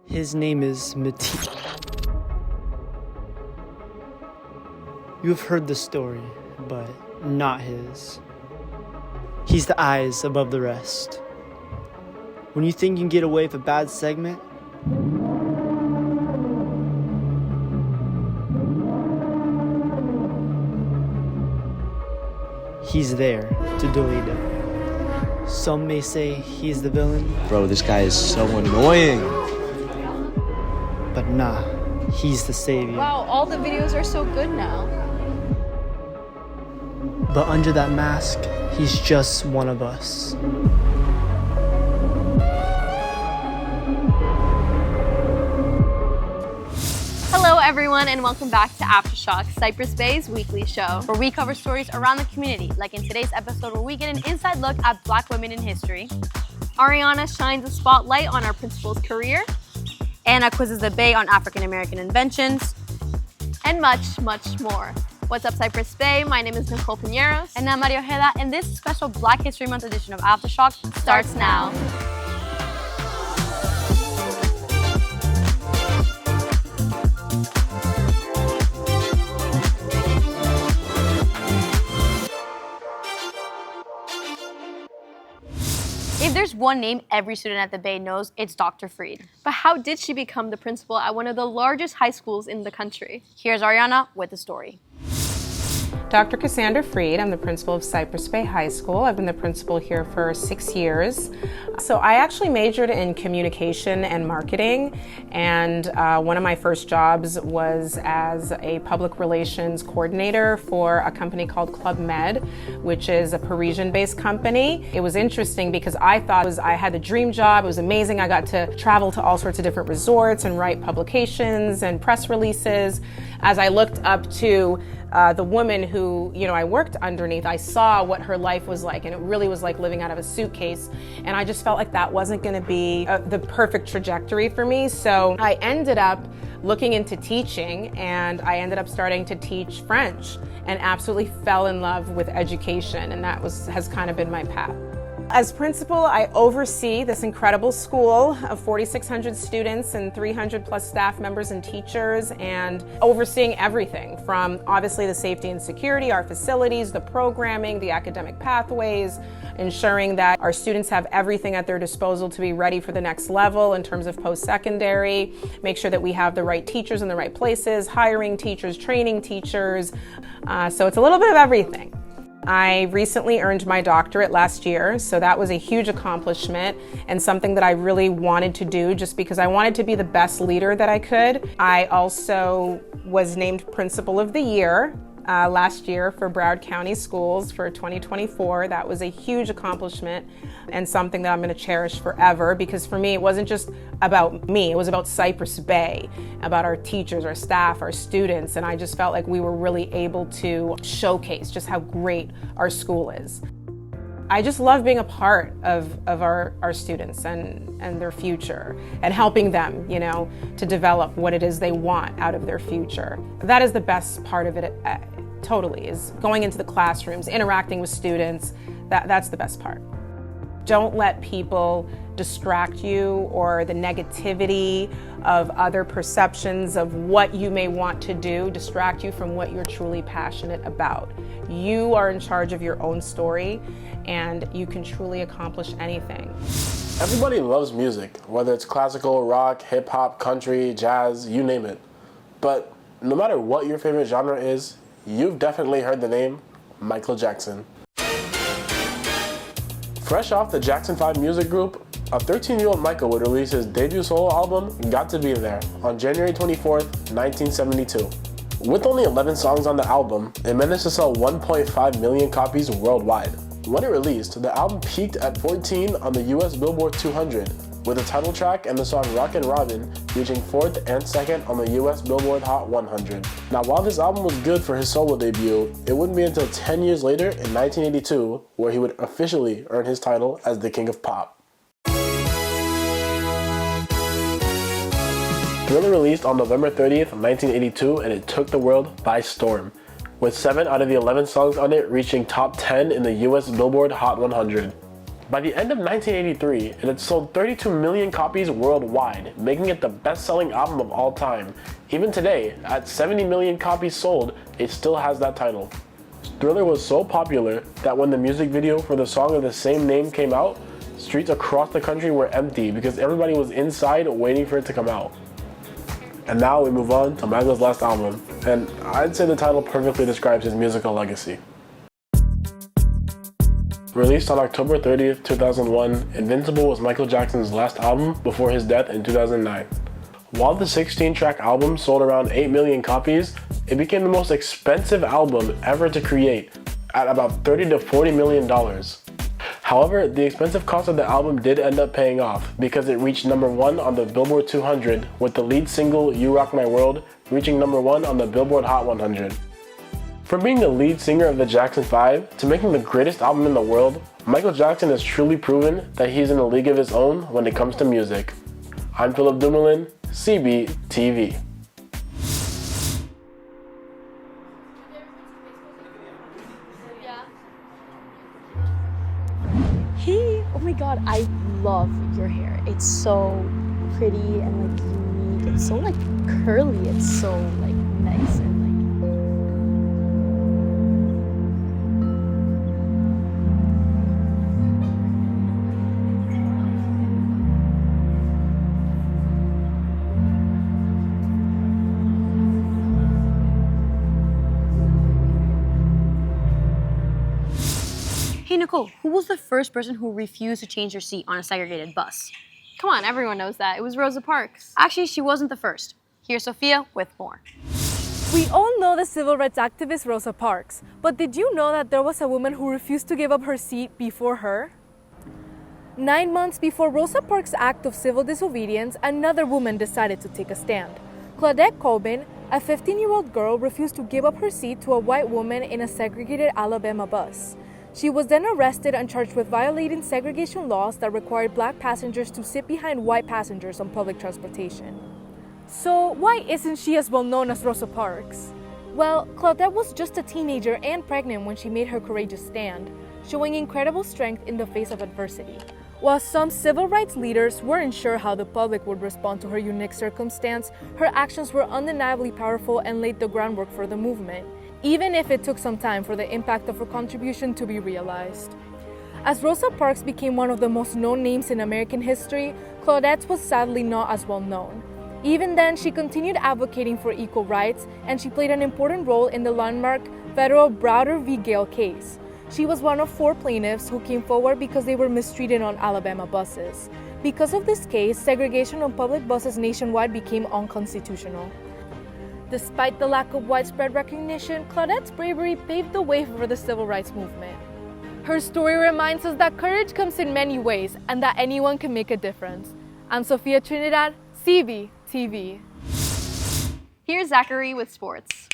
His name is Mati. You've heard the story, but not his. He's the eyes above the rest. When you think you can get away with a bad segment, he's there to delete it. Some may say he's the villain. Bro, this guy is so annoying. But nah, he's the savior. Wow, all the videos are so good now. But under that mask, he's just one of us. Hello everyone and welcome back to Aftershock, Cypress Bay's weekly show, where we cover stories around the community, like in today's episode where we get an inside look at Black women in history. Ariana shines a spotlight on our principal's career. Anna quizzes the Bay on African American inventions, and much, much more. What's up, Cypress Bay? My name is Nicole Piñeros. And I'm Maria Ojeda, and this special Black History Month edition of Aftershock starts now. If there's one name every student at the Bay knows, it's Dr. Freed. But how did she become the principal at one of the largest high schools in the country? Here's Ariana with the story. Dr. Cassandra Freed, I'm the principal of Cypress Bay High School. I've been the principal here for 6 years. So I actually majored in communication and marketing, and one of my first jobs was as a public relations coordinator for a company called Club Med, which is a Parisian-based company. It was interesting because I thought I had the dream job. It was amazing. I got to travel to all sorts of different resorts and write publications and press releases. As I looked up to the woman who, I worked underneath, I saw what her life was like, and it really was like living out of a suitcase. And I just felt like that wasn't going to be the perfect trajectory for me. So I ended up looking into teaching, and I ended up starting to teach French and absolutely fell in love with education. And that has kind of been my path. As principal, I oversee this incredible school of 4,600 students and 300 plus staff members and teachers, and overseeing everything from obviously the safety and security, our facilities, the programming, the academic pathways, ensuring that our students have everything at their disposal to be ready for the next level in terms of post-secondary, make sure that we have the right teachers in the right places, hiring teachers, training teachers. So it's a little bit of everything. I recently earned my doctorate last year, so that was a huge accomplishment and something that I really wanted to do just because I wanted to be the best leader that I could. I also was named Principal of the Year last year for Broward County Schools for 2024. That was a huge accomplishment and something that I'm going to cherish forever, because for me it wasn't just about me, it was about Cypress Bay, about our teachers, our staff, our students, and I just felt like we were really able to showcase just how great our school is. I just love being a part of our students and their future and helping them, to develop what it is they want out of their future. That is the best part of it, totally, is going into the classrooms, interacting with students. That's the best part. Don't let people distract you, or the negativity of other perceptions of what you may want to do distract you from what you're truly passionate about. You are in charge of your own story, and you can truly accomplish anything. Everybody loves music, whether it's classical, rock, hip hop, country, jazz, you name it. But no matter what your favorite genre is, you've definitely heard the name Michael Jackson. Fresh off the Jackson 5 music group, a 13-year-old Michael would release his debut solo album, Got to Be There, on January 24th, 1972. With only 11 songs on the album, it managed to sell 1.5 million copies worldwide. When it released, the album peaked at 14 on the US Billboard 200, with the title track and the song Rockin' Robin reaching 4th and 2nd on the US Billboard Hot 100. Now, while this album was good for his solo debut, it wouldn't be until 10 years later in 1982 where he would officially earn his title as the King of Pop. Thriller released on November 30th, 1982, and it took the world by storm, with 7 out of the 11 songs on it reaching top 10 in the US Billboard Hot 100. By the end of 1983, it had sold 32 million copies worldwide, making it the best-selling album of all time. Even today, at 70 million copies sold, it still has that title. Thriller was so popular that when the music video for the song of the same name came out, streets across the country were empty because everybody was inside waiting for it to come out. And now we move on to Michael's last album, and I'd say the title perfectly describes his musical legacy. Released on October 30th, 2001, Invincible was Michael Jackson's last album before his death in 2009. While the 16-track album sold around 8 million copies, it became the most expensive album ever to create, at about $30 to $40 million. However, the expensive cost of the album did end up paying off because it reached #1 on the Billboard 200, with the lead single You Rock My World reaching #1 on the Billboard Hot 100. From being the lead singer of the Jackson 5 to making the greatest album in the world, Michael Jackson has truly proven that he's in a league of his own when it comes to music. I'm Philip Dumoulin, CB TV. Hey, oh my god, I love your hair. It's so pretty and like unique. It's so like curly. It's so like nice and like. Hey Nicole, who was the first person who refused to change her seat on a segregated bus? Come on, everyone knows that. It was Rosa Parks. Actually, she wasn't the first. Here's Sophia with more. We all know the civil rights activist Rosa Parks, but did you know that there was a woman who refused to give up her seat before her? 9 months before Rosa Parks' act of civil disobedience, another woman decided to take a stand. Claudette Colvin, a 15-year-old girl, refused to give up her seat to a white woman in a segregated Alabama bus. She was then arrested and charged with violating segregation laws that required black passengers to sit behind white passengers on public transportation. So why isn't she as well known as Rosa Parks? Well, Claudette was just a teenager and pregnant when she made her courageous stand, showing incredible strength in the face of adversity. While some civil rights leaders weren't sure how the public would respond to her unique circumstance, her actions were undeniably powerful and laid the groundwork for the movement, even if it took some time for the impact of her contribution to be realized. As Rosa Parks became one of the most known names in American history, Claudette's was sadly not as well known. Even then, she continued advocating for equal rights, and she played an important role in the landmark federal Browder v. Gale case. She was one of 4 plaintiffs who came forward because they were mistreated on Alabama buses. Because of this case, segregation on public buses nationwide became unconstitutional. Despite the lack of widespread recognition, Claudette's bravery paved the way for the civil rights movement. Her story reminds us that courage comes in many ways and that anyone can make a difference. I'm Sophia Trinidad, CB TV. Here's Zachary with sports.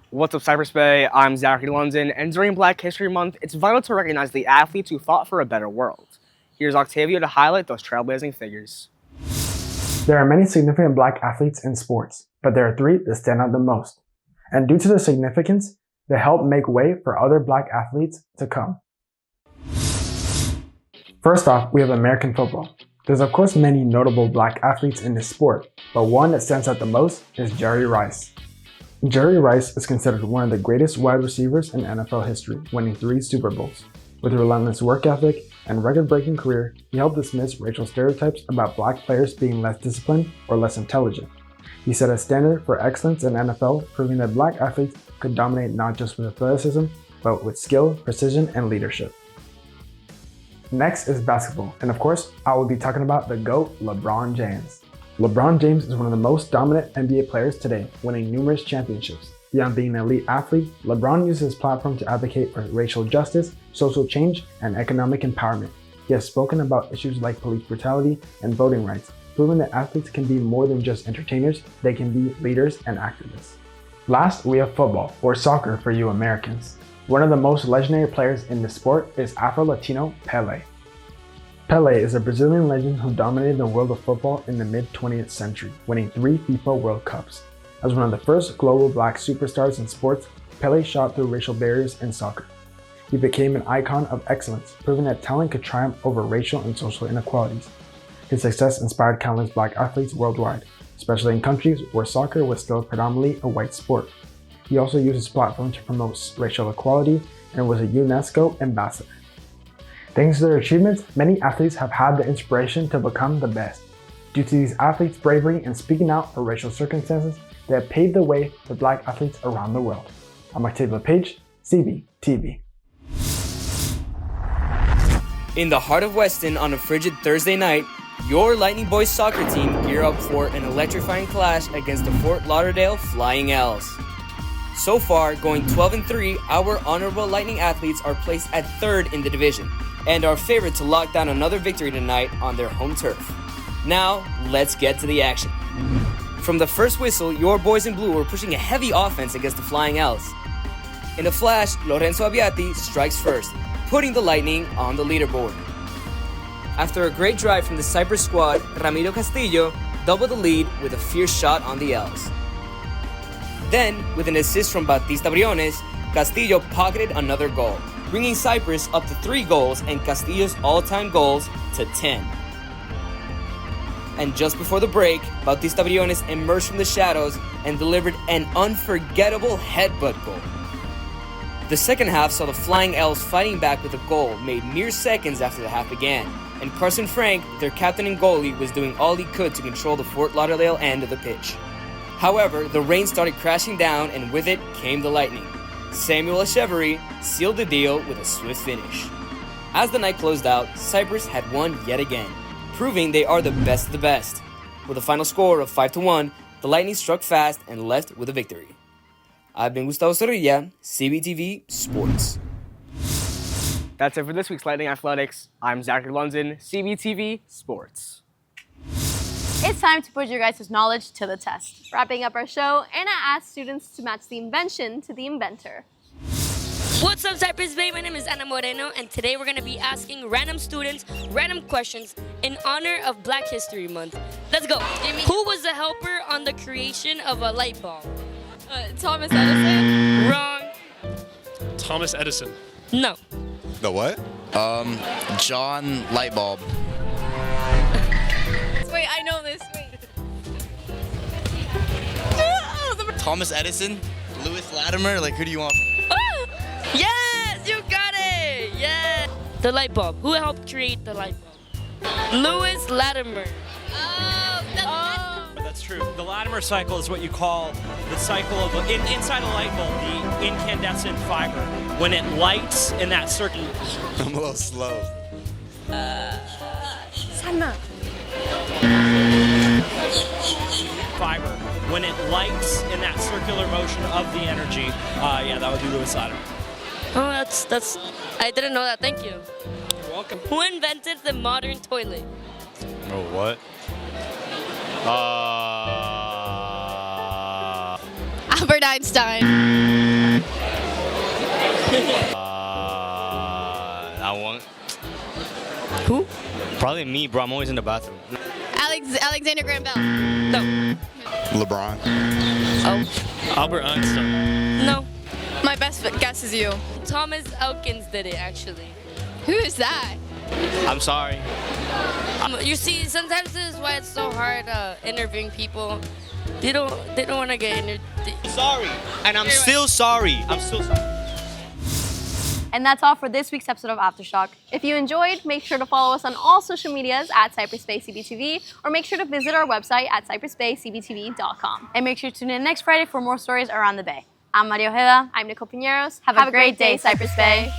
What's up, Cypress Bay? I'm Zachary London, and during Black History Month, it's vital to recognize the athletes who fought for a better world. Here's Octavio to highlight those trailblazing figures. There are many significant Black athletes in sports, but there are 3 that stand out the most. And due to their significance, they help make way for other Black athletes to come. First off, we have American football. There's of course many notable Black athletes in this sport, but one that stands out the most is Jerry Rice. Jerry Rice is considered one of the greatest wide receivers in NFL history, winning 3 Super Bowls. With a relentless work ethic and record-breaking career, he helped dismiss racial stereotypes about Black players being less disciplined or less intelligent. He set a standard for excellence in NFL, proving that Black athletes could dominate not just with athleticism, but with skill, precision, and leadership. Next is basketball, and of course, I will be talking about the GOAT, LeBron James. LeBron James is one of the most dominant NBA players today, winning numerous championships. Beyond being an elite athlete, LeBron uses his platform to advocate for racial justice, social change, and economic empowerment. He has spoken about issues like police brutality and voting rights, proving that athletes can be more than just entertainers, they can be leaders and activists. Last, we have football, or soccer for you Americans. One of the most legendary players in the sport is Afro-Latino Pelé. Pelé is a Brazilian legend who dominated the world of football in the mid-20th century, winning 3 FIFA World Cups. As one of the first global black superstars in sports, Pelé shot through racial barriers in soccer. He became an icon of excellence, proving that talent could triumph over racial and social inequalities. His success inspired countless black athletes worldwide, especially in countries where soccer was still predominantly a white sport. He also used his platform to promote racial equality and was a UNESCO ambassador. Thanks to their achievements, many athletes have had the inspiration to become the best. Due to these athletes' bravery and speaking out for racial circumstances, they have paved the way for black athletes around the world. I'm Octavio Page, CBTV. In the heart of Weston on a frigid Thursday night, your Lightning Boys soccer team gear up for an electrifying clash against the Fort Lauderdale Flying L's. So far, going 12-3, our honorable Lightning athletes are placed at 3rd in the division and are favored to lock down another victory tonight on their home turf. Now, let's get to the action. From the first whistle, your boys in blue were pushing a heavy offense against the Flying L's. In a flash, Lorenzo Abbiati strikes first, putting the Lightning on the leaderboard. After a great drive from the Cyprus squad, Ramiro Castillo doubled the lead with a fierce shot on the L's. Then, with an assist from Batista Briones, Castillo pocketed another goal, bringing Cyprus up to 3 goals and Castillo's all-time goals to 10. And just before the break, Batista Briones emerged from the shadows and delivered an unforgettable headbutt goal. The second half saw the Flying L's fighting back with a goal made mere seconds after the half began, and Carson Frank, their captain and goalie, was doing all he could to control the Fort Lauderdale end of the pitch. However, the rain started crashing down, and with it came the lightning. Samuel Echeverry sealed the deal with a swift finish. As the night closed out, Cyprus had won yet again, proving they are the best of the best. With a final score of 5-1, the Lightning struck fast and left with a victory. I've been Gustavo Zorrilla, CBTV Sports. That's it for this week's Lightning Athletics. I'm Zachary London, CBTV Sports. It's time to put your guys' knowledge to the test. Wrapping up our show, Anna asked students to match the invention to the inventor. What's up, Cypress Bay? My name is Ana Moreno, and today we're going to be asking random students random questions in honor of Black History Month. Let's go. Who was the helper on the creation of a light bulb? Thomas Edison? Wrong. Thomas Edison. No. The what? John Lightbulb. Wait, I know this. Wait. Thomas Edison? Lewis Latimer? Like, who do you want? Yes, you got it. Yeah. The light bulb. Who helped create the light bulb? Lewis Latimer. That's true. The Latimer cycle is what you call the cycle of inside a light bulb, the incandescent fiber. When it lights in that circle. I'm a little slow. Salma. Fiber. When it lights in that circular motion of the energy, yeah, that would be Lewis Latimer. Oh, that's. I didn't know that. Thank you. You're welcome. Who invented the modern toilet? Oh, what? Albert Einstein. I want. Who? Probably me, bro. I'm always in the bathroom. Alexander Graham Bell. No. LeBron. Oh. Albert Einstein. No. My best guess is you. Thomas Elkins did it, actually. Who is that? I'm sorry. You see, sometimes this is why it's so hard interviewing people. They don't want to get interviewed. Sorry. And I'm still sorry. I'm still sorry. And that's all for this week's episode of Aftershock. If you enjoyed, make sure to follow us on all social medias at Cypress Bay CBTV, or make sure to visit our website at cypressbaycbtv.com. And make sure to tune in next Friday for more stories around the Bay. I'm Maria Ojeda. I'm Nicole Piñeros. Have a great day, Cypress Bay.